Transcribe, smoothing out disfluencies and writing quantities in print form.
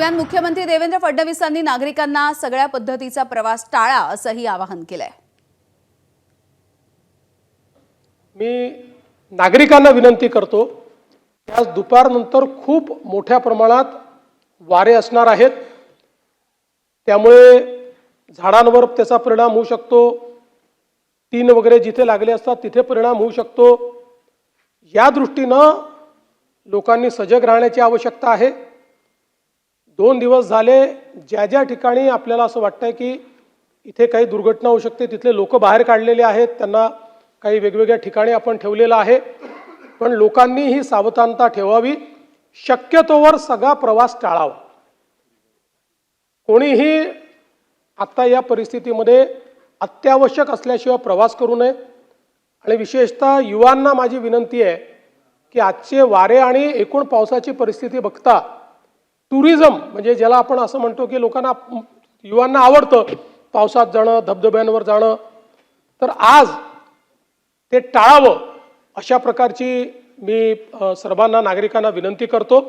दरम्यान मुख्यमंत्री देवेंद्र फडणवीसांनी नागरिकांना सगळ्या पद्धतीचा प्रवास टाळा असंही आवाहन केलंय। मी नागरिकांना विनंती करतो की आज दुपारनंतर खूप मोठ्या प्रमाणात वारे असणार आहेत, त्यामुळे झाडांवर त्याचा परिणाम होऊ शकतो, टीन वगैरे जिथे लागले असतात तिथे परिणाम होऊ शकतो। या दृष्टीनं लोकांनी सजग राहण्याची आवश्यकता आहे। 2 दिवस झाले ज्या ज्या ठिकाणी आपल्याला असं वाटतंय की इथे काही दुर्घटना होऊ शकते तिथले लोक बाहेर काढलेले आहेत, त्यांना काही वेगवेगळ्या ठिकाणी आपण ठेवलेलं आहे, पण लोकांनी ही सावधानता ठेवावी। शक्यतोवर सगळा प्रवास टाळावा। कोणीही आता या परिस्थितीमध्ये अत्यावश्यक असल्याशिवाय प्रवास करू नये। आणि विशेषतः युवांना माझी विनंती आहे की आजचे वारे आणि एकूण पावसाची परिस्थिती बघता टुरिझम म्हणजे ज्याला आपण असं म्हणतो की लोकांना युवांना आवडतं पावसात जाणं, धबधब्यांवर जाणं, तर आज ते टाळावं अशा प्रकारची मी सर्वांना नागरिकांना विनंती करतो।